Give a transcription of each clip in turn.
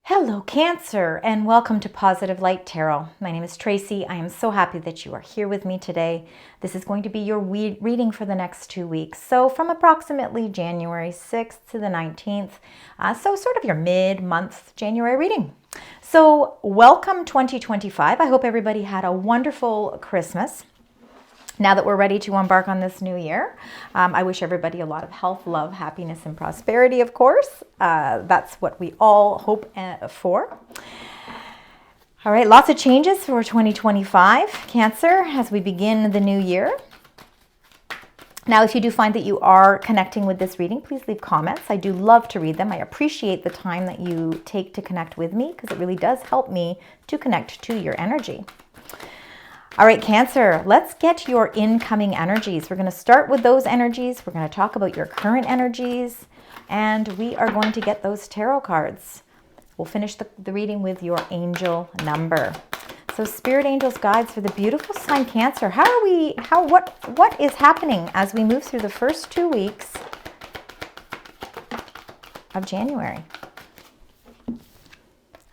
Hello, Cancer, and welcome to Positive Light Tarot. My name is Tracy. I am so happy that you are here with me today. This is going to be your reading for the next 2 weeks. So from approximately January 6th to the 19th, so sort of your mid-month January reading. So welcome 2025. I hope everybody had a wonderful Christmas. Now that we're ready to embark on this new year, I wish everybody a lot of health, love, happiness, and prosperity, of course. That's what we all hope for. All right, lots of changes for 2025, Cancer, as we begin the new year. Now, if you do find that you are connecting with this reading, please leave comments. I do love to read them. I appreciate the time that you take to connect with me because it really does help me to connect to your energy. All right, Cancer, let's get your incoming energies. We're going to start with those energies. We're going to talk about your current energies, and we are going to get those tarot cards. We'll finish the reading with your angel number. So Spirit Angels Guides for the beautiful sign Cancer. What is happening as we move through the first 2 weeks of January?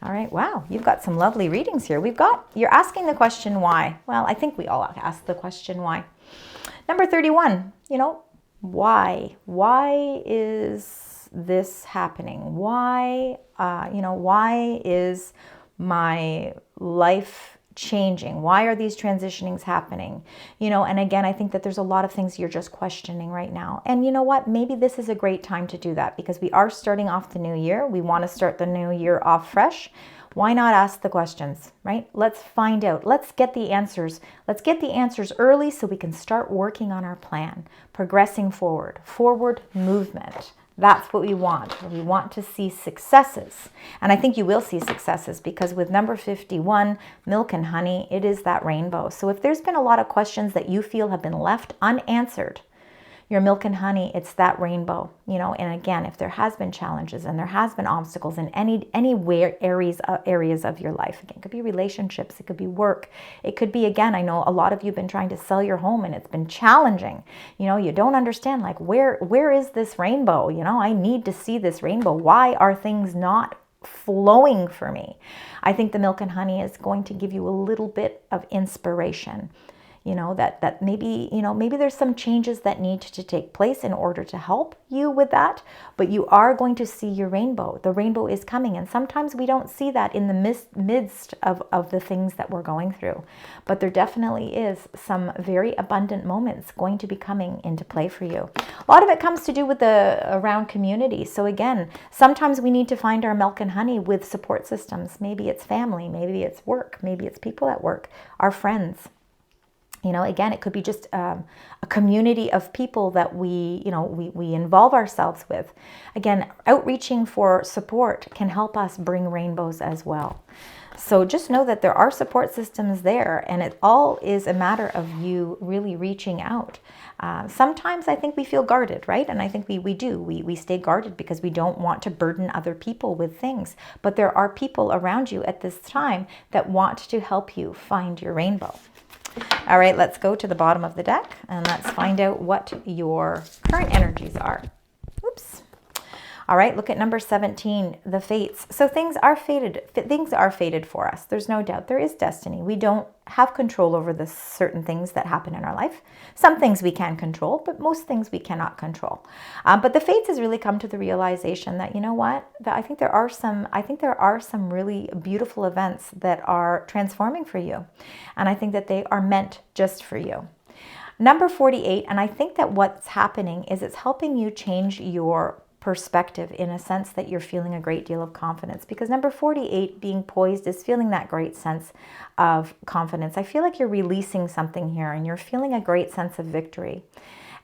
All right, wow, you've got some lovely readings here. You're asking the question why. Well, I think we all ask the question why. Number 31, why? Why is this happening? Why, why is my life changing? Why are these transitionings happening? And again, I think that there's a lot of things you're just questioning right now. And you know what? Maybe this is a great time to do that because we are starting off the new year. We want to start the new year off fresh. Why not ask the questions, right? Let's find out. Let's get the answers. Let's get the answers early so we can start working on our plan, progressing forward movement. That's what we want. We want to see successes. And I think you will see successes because with number 51, milk and honey, it is that rainbow. So if there's been a lot of questions that you feel have been left unanswered, your milk and honey, it's that rainbow, and again, if there has been challenges and there has been obstacles in any areas of your life, again, it could be relationships, it could be work, it could be, again, I know a lot of you have been trying to sell your home and it's been challenging. You don't understand, like, where is this rainbow? I need to see this rainbow. Why are things not flowing for me? I think the milk and honey is going to give you a little bit of inspiration. That maybe there's some changes that need to take place in order to help you with that, but you are going to see your rainbow. The rainbow is coming, and sometimes we don't see that in the midst of the things that we're going through, but there definitely is some very abundant moments going to be coming into play for you. A lot of it comes to do with around community. So again, sometimes we need to find our milk and honey with support systems. Maybe it's family, maybe it's work, maybe it's people at work, our friends. Again, it could be just a community of people that we involve ourselves with. Again, outreaching for support can help us bring rainbows as well. So just know that there are support systems there, and it all is a matter of you really reaching out. Sometimes I think we feel guarded, right? And I think we do. We stay guarded because we don't want to burden other people with things. But there are people around you at this time that want to help you find your rainbow. All right, let's go to the bottom of the deck and let's find out what your current energies are. Oops. All right, look at number 17, the fates. So things are fated. Things are fated for us. There's no doubt. There is destiny. We don't have control over the certain things that happen in our life. Some things we can control, but most things we cannot control. But the fates has really come to the realization that, you know what? That I think there are some really beautiful events that are transforming for you. And I think that they are meant just for you. Number 48, and I think that what's happening is it's helping you change your perspective in a sense that you're feeling a great deal of confidence, because number 48 being poised is feeling that great sense of confidence. I feel like you're releasing something here and you're feeling a great sense of victory.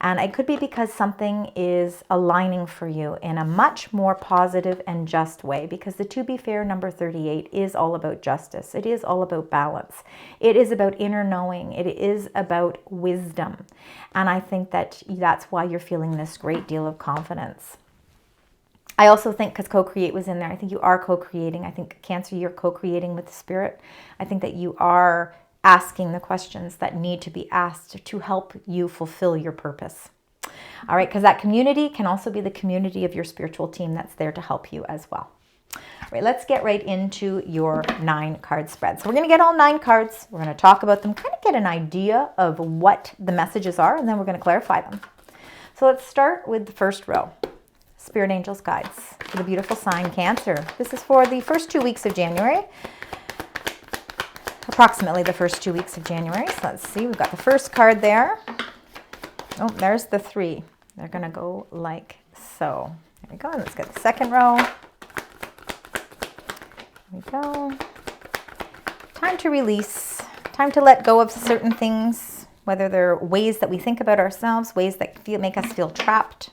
And it could be because something is aligning for you in a much more positive and just way, because the to be fair number 38 is all about justice. It is all about balance. It is about inner knowing. It is about wisdom. And I think that that's why you're feeling this great deal of confidence. I also think because co-create was in there, I think you are co-creating. I think Cancer, you're co-creating with the spirit. I think that you are asking the questions that need to be asked to help you fulfill your purpose. All right, because that community can also be the community of your spiritual team that's there to help you as well. All right, let's get right into your 9 card spread. So we're going to get all 9 cards. We're going to talk about them, kind of get an idea of what the messages are, and then we're going to clarify them. So let's start with the first row. Spirit Angels Guides for the beautiful sign Cancer. This is for the first 2 weeks of January. Approximately the first 2 weeks of January. So let's see, we've got the first card there. Oh, there's the 3. They're going to go like so. There we go. And let's get the second row. There we go. Time to release. Time to let go of certain things, whether they're ways that we think about ourselves, ways that make us feel trapped.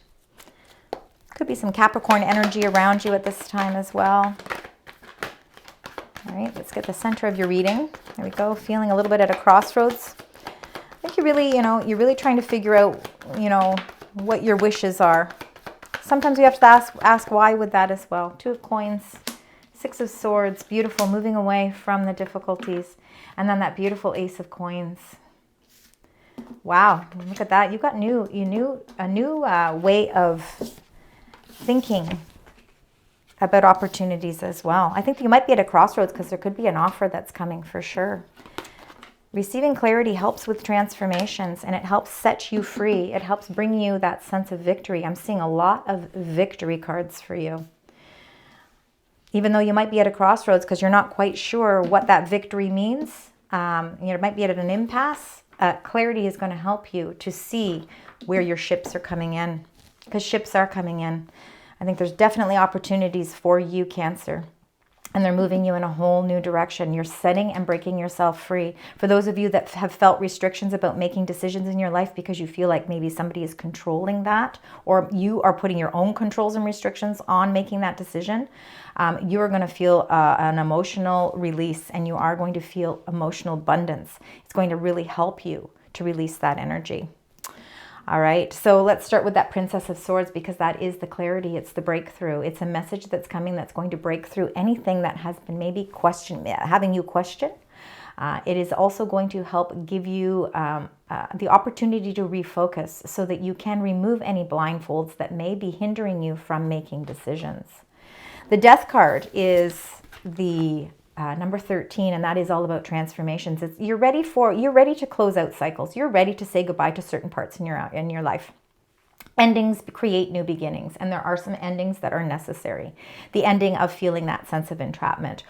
Could be some Capricorn energy around you at this time as well. All right, let's get the center of your reading. There we go. Feeling a little bit at a crossroads. I think you're really, you're really trying to figure out, what your wishes are. Sometimes we have to ask why with that as well. 2 of Coins, 6 of Swords, beautiful, moving away from the difficulties. And then that beautiful Ace of Coins. Wow, look at that. You've got a new way of thinking about opportunities as well. I think you might be at a crossroads because there could be an offer that's coming for sure. Receiving clarity helps with transformations, and it helps set you free. It helps bring you that sense of victory. I'm seeing a lot of victory cards for you. Even though you might be at a crossroads because you're not quite sure what that victory means, you might be at an impasse, clarity is going to help you to see where your ships are coming in, because ships are coming in. I think there's definitely opportunities for you, Cancer, and they're moving you in a whole new direction. You're setting and breaking yourself free. For those of you that have felt restrictions about making decisions in your life because you feel like maybe somebody is controlling that, or you are putting your own controls and restrictions on making that decision, you are going to feel an emotional release, and you are going to feel emotional abundance. It's going to really help you to release that energy. All right, so let's start with that Princess of Swords, because that is the clarity. It's the breakthrough. It's a message that's coming that's going to break through anything that has been maybe having you question. It is also going to help give you the opportunity to refocus so that you can remove any blindfolds that may be hindering you from making decisions. The Death card is the number 13, and that is all about transformations. You're ready to close out cycles. You're ready to say goodbye to certain parts in your life. Endings create new beginnings, and there are some endings that are necessary. The ending of feeling that sense of entrapment,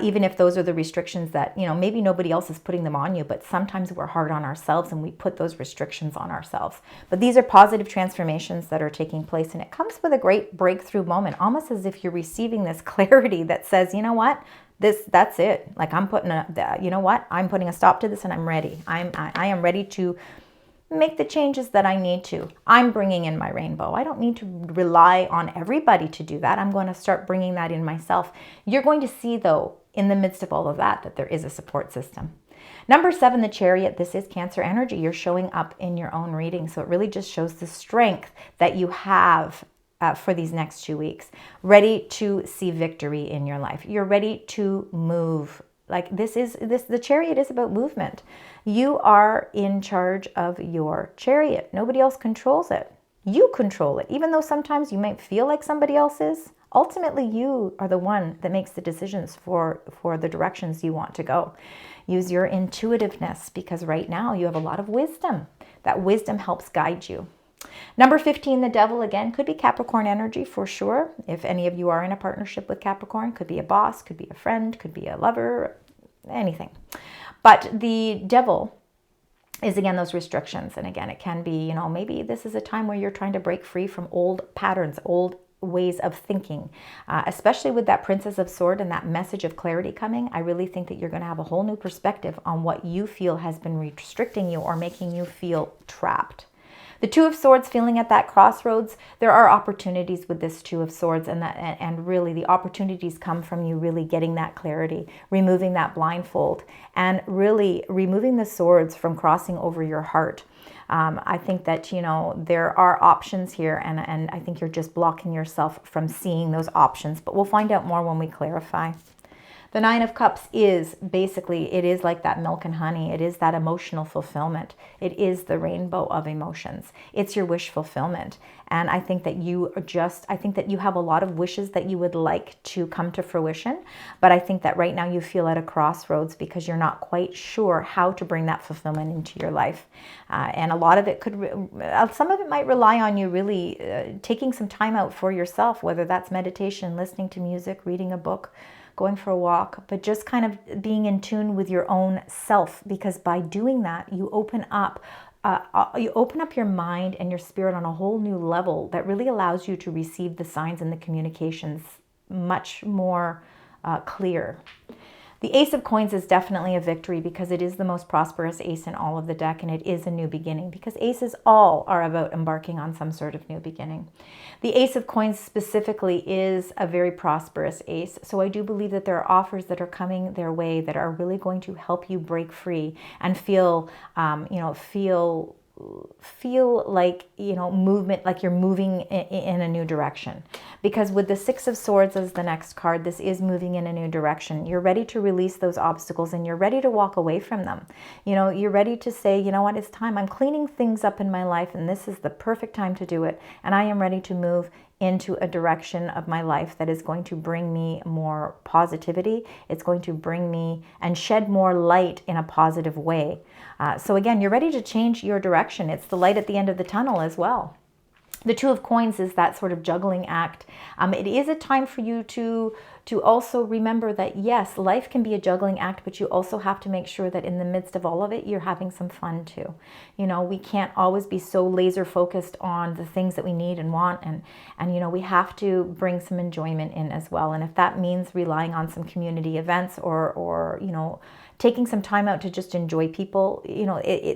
even if those are the restrictions that, maybe nobody else is putting them on you, but sometimes we're hard on ourselves and we put those restrictions on ourselves. But these are positive transformations that are taking place, and it comes with a great breakthrough moment, almost as if you're receiving this clarity that says, you know what? That's it. Like I'm putting I'm putting a stop to this, and I'm ready. I am ready to make the changes that I need to. I'm bringing in my rainbow. I don't need to rely on everybody to do that. I'm going to start bringing that in myself. You're going to see, though, in the midst of all of that there is a support system. Number 7, the Chariot. This is Cancer energy. You're showing up in your own reading. So it really just shows the strength that you have for these next 2 weeks, ready to see victory in your life. You're ready to move. Like the Chariot is about movement. You are in charge of your chariot. Nobody else controls it. You control it. Even though sometimes you might feel like somebody else is, ultimately you are the one that makes the decisions for the directions you want to go. Use your intuitiveness, because right now you have a lot of wisdom. That wisdom helps guide you. Number 15, the Devil, again, could be Capricorn energy for sure. If any of you are in a partnership with Capricorn, could be a boss, could be a friend, could be a lover, anything. But the Devil is, again, those restrictions. And again, it can be, maybe this is a time where you're trying to break free from old patterns, old ways of thinking, especially with that Princess of Swords and that message of clarity coming. I really think that you're going to have a whole new perspective on what you feel has been restricting you or making you feel trapped. The Two of Swords, feeling at that crossroads, there are opportunities with this Two of Swords, and really the opportunities come from you really getting that clarity, removing that blindfold, and really removing the swords from crossing over your heart. I think that, there are options here, and I think you're just blocking yourself from seeing those options, but we'll find out more when we clarify. The Nine of Cups is basically, it is like that milk and honey. It is that emotional fulfillment. It is the rainbow of emotions. It's your wish fulfillment. And I think that you have a lot of wishes that you would like to come to fruition. But I think that right now you feel at a crossroads because you're not quite sure how to bring that fulfillment into your life. And a lot of it some of it might rely on you really taking some time out for yourself, whether that's meditation, listening to music, reading a book, going for a walk, but just kind of being in tune with your own self, because by doing that, you open up your mind and your spirit on a whole new level that really allows you to receive the signs and the communications much more clear. The Ace of Coins is definitely a victory because it is the most prosperous ace in all of the deck, and it is a new beginning because aces all are about embarking on some sort of new beginning. The Ace of Coins specifically is a very prosperous ace, so I do believe that there are offers that are coming their way that are really going to help you break free and feel like, movement, like you're moving in a new direction. Because with the Six of Swords as the next card, this is moving in a new direction. You're ready to release those obstacles and you're ready to walk away from them. You're ready to say, you know what, it's time. I'm cleaning things up in my life and this is the perfect time to do it. And I am ready to move into a direction of my life that is going to bring me more positivity. It's going to bring me and shed more light in a positive way. So again, you're ready to change your direction. It's the light at the end of the tunnel as well. The Two of Coins is that sort of juggling act. It is a time for you to also remember that, yes, life can be a juggling act, but you also have to make sure that in the midst of all of it, you're having some fun too. We can't always be so laser focused on the things that we need and want, and we have to bring some enjoyment in as well. And if that means relying on some community events or taking some time out to just enjoy people,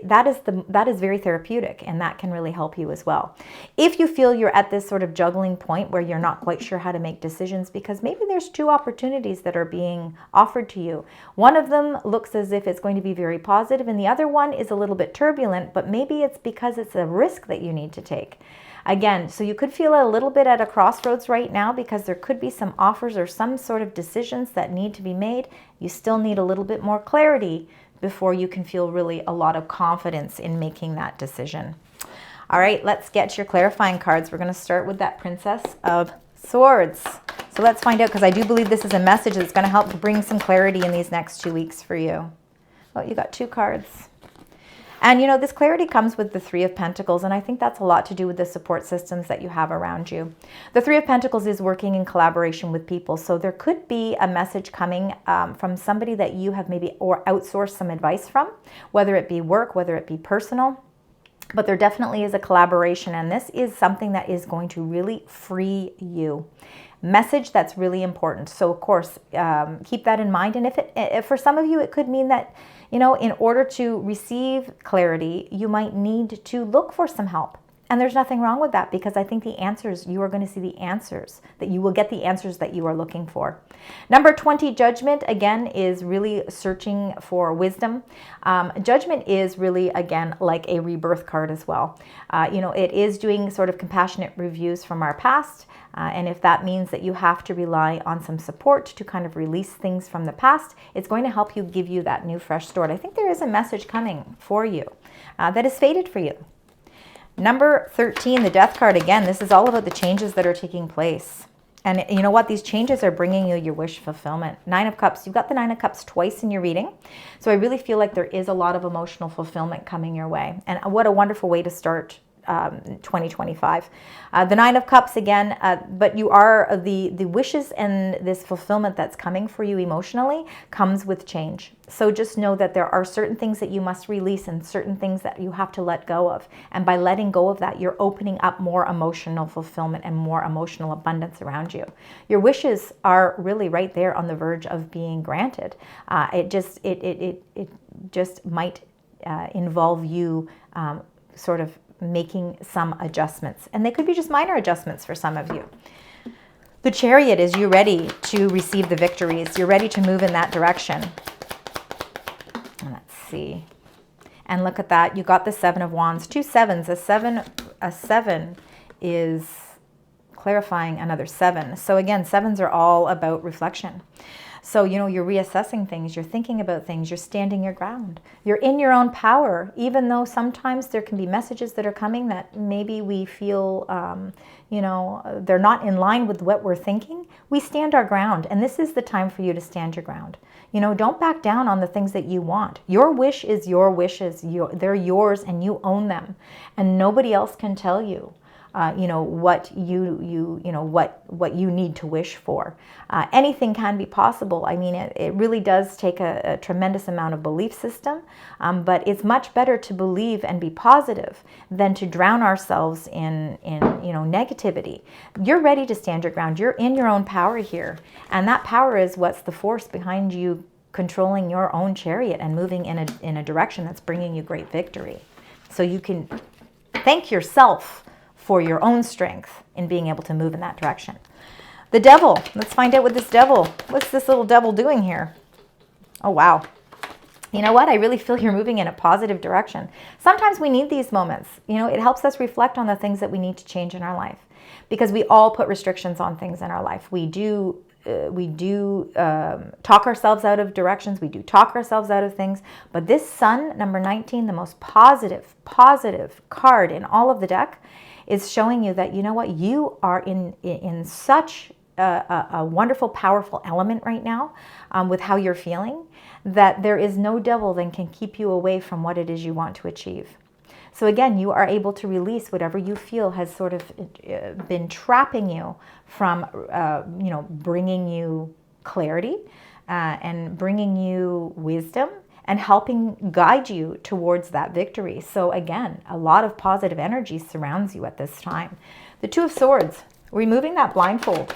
that is very therapeutic, and that can really help you as well. If you feel you're at this sort of juggling point where you're not quite sure how to make decisions because maybe there's two opportunities that are being offered to you. One of them looks as if it's going to be very positive and the other one is a little bit turbulent, but maybe it's because it's a risk that you need to take. Again, so you could feel a little bit at a crossroads right now because there could be some offers or some sort of decisions that need to be made. You still need a little bit more clarity before you can feel really a lot of confidence in making that decision. All right, let's get your clarifying cards. We're going to start with that Princess of Swords. So let's find out, because I do believe this is a message that's going to help to bring some clarity in these next 2 weeks for you. Oh, you got two cards. And this clarity comes with the Three of Pentacles, and I think that's a lot to do with the support systems that you have around you. The Three of Pentacles is working in collaboration with people, so there could be a message coming from somebody that you have maybe or outsourced some advice from, whether it be work, whether it be personal. But there definitely is a collaboration, and this is something that is going to really free you. Message that's really important. So of course, keep that in mind. And if for some of you, it could mean that, in order to receive clarity, you might need to look for some help. And there's nothing wrong with that, because I think the answers, you are going to see the answers, that you will get the answers that you are looking for. Number 20, Judgment, again, is really searching for wisdom. Judgment is really, again, like a rebirth card as well. It is doing sort of compassionate reviews from our past. And if that means that you have to rely on some support to kind of release things from the past, it's going to help you, give you that new fresh start. I think there is a message coming for you that is fated for you. Number 13, the Death card. Again, this is all about the changes that are taking place. And you know what? These changes are bringing you your wish fulfillment. Nine of Cups. You've got the Nine of Cups twice in your reading. So I really feel like there is a lot of emotional fulfillment coming your way. And what a wonderful way to start 2025. The Nine of Cups again, but you are the wishes and this fulfillment that's coming for you emotionally comes with change. So just know that there are certain things that you must release and certain things that you have to let go of. And by letting go of that, you're opening up more emotional fulfillment and more emotional abundance around you. Your wishes are really right there on the verge of being granted. It just might involve you sort of making some adjustments, and they could be just minor adjustments for some of you. The Chariot is you ready to receive the victories. You're ready to move in that direction. Let's see. And look at that. You got the Seven of Wands. Two sevens. A seven is clarifying another seven. So again, sevens are all about reflection. So, you're reassessing things, you're thinking about things, you're standing your ground. You're in your own power, even though sometimes there can be messages that are coming that maybe we feel, they're not in line with what we're thinking. We stand our ground, and this is the time for you to stand your ground. Don't back down on the things that you want. Your wish is your wishes. They're yours, and you own them. And nobody else can tell you, what what you need to wish for. Anything can be possible. I mean, it really does take a tremendous amount of belief system, but it's much better to believe and be positive than to drown ourselves in negativity. You're ready to stand your ground. You're in your own power here, and that power is what's the force behind you controlling your own chariot and moving in a direction that's bringing you great victory. So you can thank yourself for your own strength in being able to move in that direction. The devil. Let's find out what this devil, what's this little devil doing here? Oh, wow. You know what? I really feel you're moving in a positive direction. Sometimes we need these moments. It helps us reflect on the things that we need to change in our life, because we all put restrictions on things in our life. We do talk ourselves out of directions. We do talk ourselves out of things. But this Sun, number 19, the most positive card in all of the deck, is showing you that, you are in such a wonderful, powerful element right now with how you're feeling, that there is no devil that can keep you away from what it is you want to achieve. So again, you are able to release whatever you feel has sort of been trapping you from, bringing you clarity and bringing you wisdom and helping guide you towards that victory. So again, a lot of positive energy surrounds you at this time. The Two of Swords, removing that blindfold.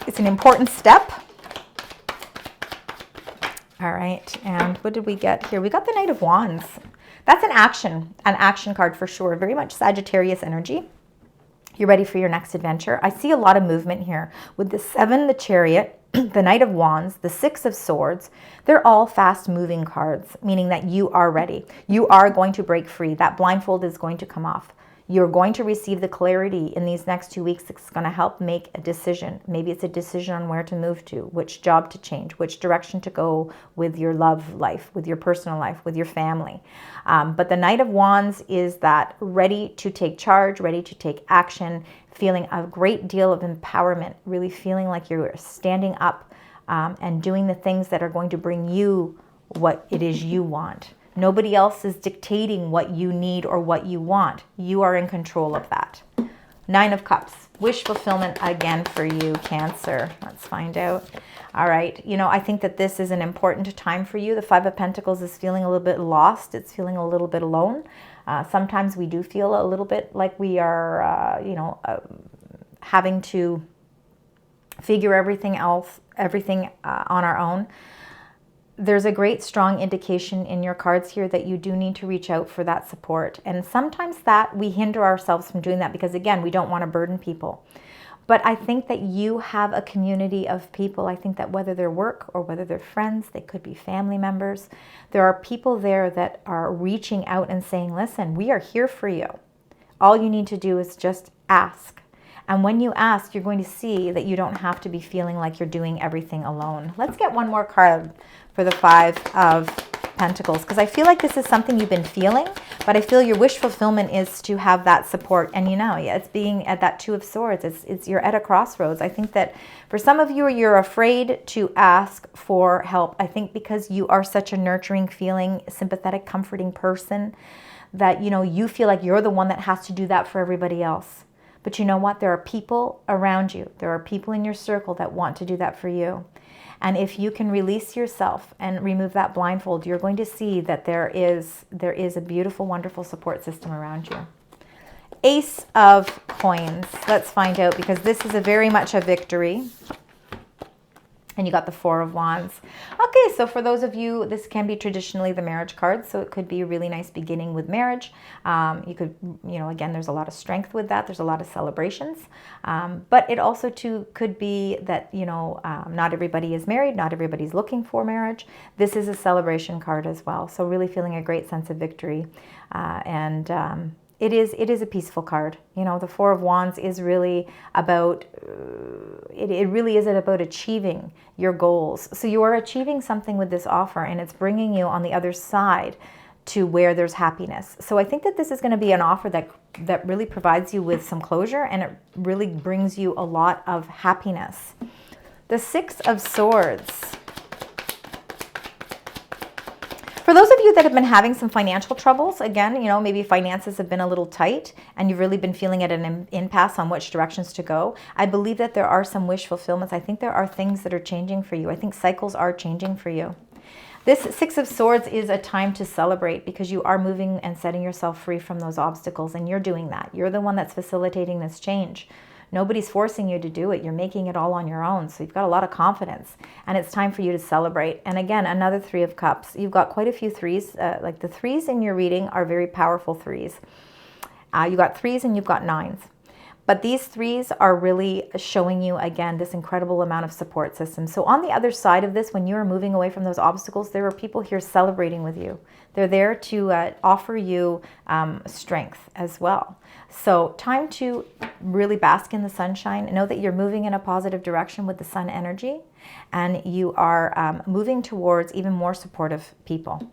It's an important step. All right, and what did we get here? We got the Knight of Wands. That's an action card for sure. Very much Sagittarius energy. You're ready for your next adventure. I see a lot of movement here with the 7, the Chariot, the Knight of Wands, the 6 of Swords. They're all fast-moving cards, meaning that you are ready. You are going to break free. That blindfold is going to come off. You're going to receive the clarity in these next 2 weeks. It's going to help make a decision. Maybe it's a decision on where to move to, which job to change, which direction to go with your love life, with your personal life, with your family. But the Knight of Wands is that ready to take charge, ready to take action, feeling a great deal of empowerment, really feeling like you're standing up and doing the things that are going to bring you what it is you want. Nobody else is dictating what you need or what you want. You are in control of that. 9 of Cups. Wish fulfillment again for you, Cancer. Let's find out. All right. I think that this is an important time for you. The 5 of Pentacles is feeling a little bit lost. It's feeling a little bit alone. Sometimes we do feel a little bit like we are, having to figure everything on our own. There's a great strong indication in your cards here that you do need to reach out for that support. And sometimes that we hinder ourselves from doing that because, again, we don't want to burden people. But I think that you have a community of people. I think that whether they're work or whether they're friends, they could be family members. There are people there that are reaching out and saying, listen, we are here for you. All you need to do is just ask. And when you ask, you're going to see that you don't have to be feeling like you're doing everything alone. Let's get one more card for the 5 of Pentacles, because I feel like this is something you've been feeling, but I feel your wish fulfillment is to have that support. And it's being at that 2 of Swords. You're at a crossroads. I think that for some of you, you're afraid to ask for help. I think because you are such a nurturing, feeling, sympathetic, comforting person that, you feel like you're the one that has to do that for everybody else. But you know what? There are people around you. There are people in your circle that want to do that for you. And if you can release yourself and remove that blindfold, you're going to see that there is a beautiful, wonderful support system around you. Ace of Coins. Let's find out, because this is very much a victory. And you got the 4 of Wands. Okay, so for those of you, this can be traditionally the marriage card, so it could be a really nice beginning with marriage. You could, again, there's a lot of strength with that. There's a lot of celebrations. But it also, too, could be that, not everybody is married. Not everybody's looking for marriage. This is a celebration card as well. So really feeling a great sense of victory and It is a peaceful card. You know, the Four of Wands is really about, it really is about achieving your goals. So you are achieving something with this offer, and it's bringing you on the other side to where there's happiness. So I think that this is going to be an offer that really provides you with some closure, and it really brings you a lot of happiness. The Six of Swords. For those of you that have been having some financial troubles, again, you know, maybe finances have been a little tight and you've really been feeling at an impasse on which directions to go, I believe that there are some wish fulfillments. I think there are things that are changing for you. I think cycles are changing for you. This Six of Swords is a time to celebrate because you are moving and setting yourself free from those obstacles, and you're doing that. You're the one that's facilitating this change. Nobody's forcing you to do it. You're making it all on your own. So you've got a lot of confidence, and it's time for you to celebrate. And again, another Three of Cups. You've got quite a few threes. Like the threes in your reading are very powerful threes. You've got threes and you've got nines. But these threes are really showing you, again, this incredible amount of support system. So on the other side of this, when you're moving away from those obstacles, there are people here celebrating with you. They're there to offer you strength as well. So time to really bask in the sunshine. Know that you're moving in a positive direction with the sun energy, and you are moving towards even more supportive people.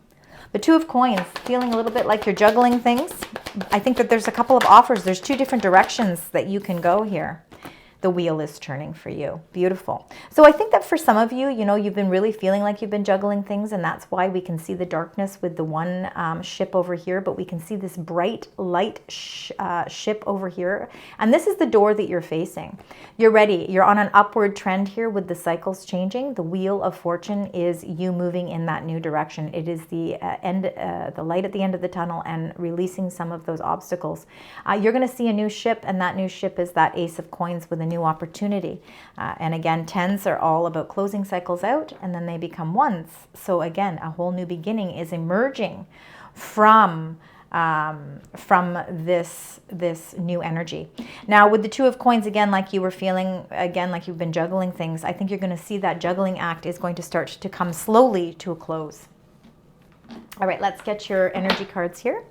The Two of Coins, feeling a little bit like you're juggling things. I think that there's a couple of offers. There's two different directions that you can go here. The wheel is turning for you. Beautiful. So I think that for some of you, you know, you've been really feeling like you've been juggling things, and that's why we can see the darkness with the one ship over here, but we can see this bright light ship over here. And this is the door that you're facing. You're ready. You're on an upward trend here with the cycles changing. The Wheel of Fortune is you moving in that new direction. It is the the light at the end of the tunnel and releasing some of those obstacles. You're going to see a new ship, and that new ship is that Ace of Coins with a new opportunity. And again, tens are all about closing cycles out, and then they become ones. So again, a whole new beginning is emerging from this new energy. Now with the Two of Coins, again, like you were feeling, again, like you've been juggling things, I think you're going to see that juggling act is going to start to come slowly to a close. All right, let's get your energy cards here.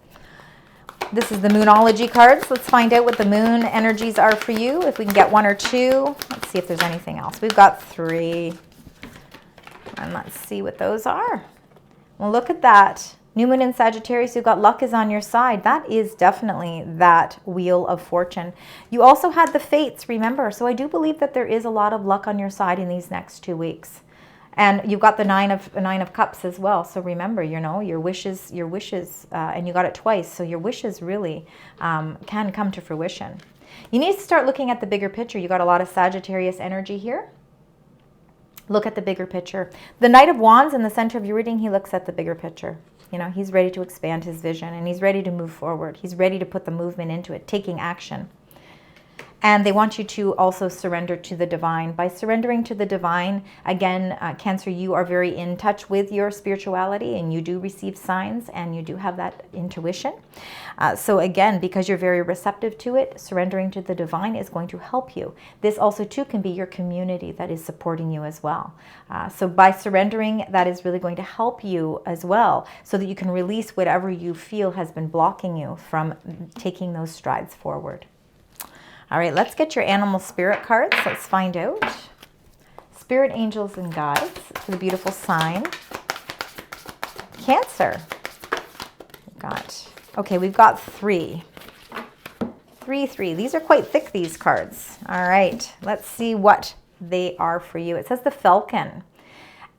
This is the Moonology cards. Let's find out what the moon energies are for you. If we can get one or two. Let's see if there's anything else. We've got three. And let's see what those are. Well, look at that. New moon in Sagittarius, you've got luck is on your side. That is definitely that Wheel of Fortune. You also had the Fates, remember. So I do believe that there is a lot of luck on your side in these next 2 weeks. And you've got the Nine of Cups as well. So remember, you know, your wishes, and you got it twice. So your wishes really can come to fruition. You need to start looking at the bigger picture. You got a lot of Sagittarius energy here. Look at the bigger picture. The Knight of Wands in the center of your reading, he looks at the bigger picture. You know, he's ready to expand his vision, and he's ready to move forward. He's ready to put the movement into it, taking action. And they want you to also surrender to the divine. By surrendering to the divine, again, Cancer, you are very in touch with your spirituality, and you do receive signs, and you do have that intuition. So again, because you're very receptive to it, surrendering to the divine is going to help you. This also too can be your community that is supporting you as well. So by surrendering, that is really going to help you as well, so that you can release whatever you feel has been blocking you from taking those strides forward. All right, let's get your animal spirit cards. Let's find out. Spirit, angels, and guides for the beautiful sign. Cancer. We've got three. Three. These are quite thick, these cards. All right, let's see what they are for you. It says the Falcon.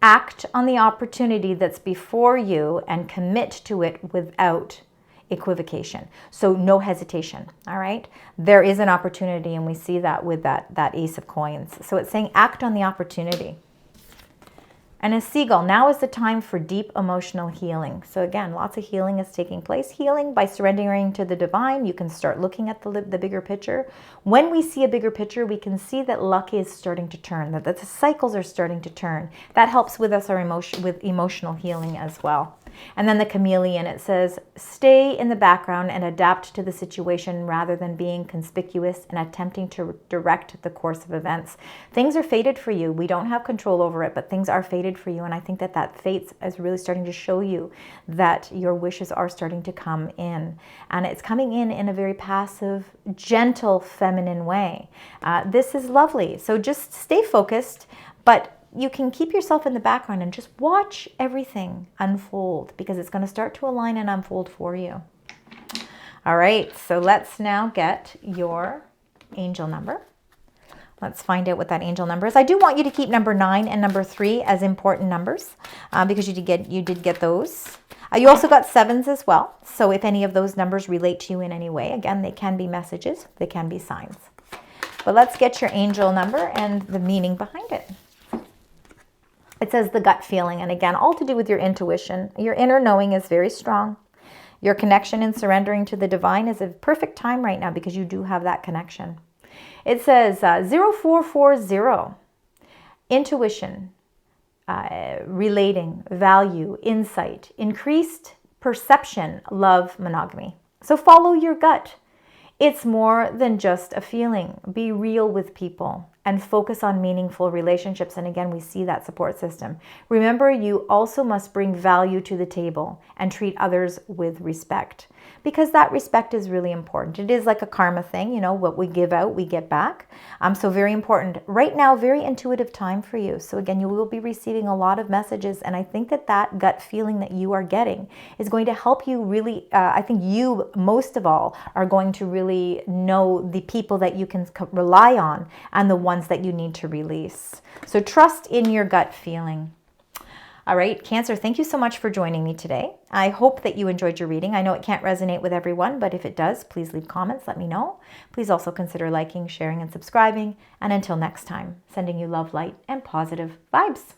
Act on the opportunity that's before you and commit to it without equivocation. So no hesitation. All right. There is an opportunity, and we see that with that Ace of Coins. So it's saying act on the opportunity. And a seagull, now is the time for deep emotional healing. So again, lots of healing is taking place. Healing by surrendering to the divine. You can start looking at the bigger picture. When we see a bigger picture, we can see that luck is starting to turn, that the cycles are starting to turn. That helps with us with emotional healing as well. And then the chameleon, it says, stay in the background and adapt to the situation rather than being conspicuous and attempting to direct the course of events. Things are fated for you. We don't have control over it, but things are fated for you. And I think that that fate is really starting to show you that your wishes are starting to come in. And it's coming in a very passive, gentle, feminine way. This is lovely. So just stay focused, but you can keep yourself in the background and just watch everything unfold, because it's going to start to align and unfold for you. All right, so let's now get your angel number. Let's find out what that angel number is. I do want you to keep number 9 and number 3 as important numbers because you did get those. You also got 7s as well. So if any of those numbers relate to you in any way, again, they can be messages, they can be signs. But let's get your angel number and the meaning behind it. It says the gut feeling, and again, all to do with your intuition. Your inner knowing is very strong. Your connection and surrendering to the divine is a perfect time right now because you do have that connection. It says 0440, intuition, relating, value, insight, increased perception, love, monogamy. So follow your gut. It's more than just a feeling. Be real with people and focus on meaningful relationships. And again, we see that support system. Remember, you also must bring value to the table and treat others with respect, because that respect is really important. It is like a karma thing, you know, what we give out, we get back. So very important. Right now, very intuitive time for you. So again, you will be receiving a lot of messages. And I think that that gut feeling that you are getting is going to help you really, I think you most of all are going to really know the people that you can rely on and the ones that you need to release. So trust in your gut feeling. All right, Cancer, thank you so much for joining me today. I hope that you enjoyed your reading. I know it can't resonate with everyone, but if it does, please leave comments, let me know. Please also consider liking, sharing, and subscribing. And until next time, sending you love, light, and positive vibes.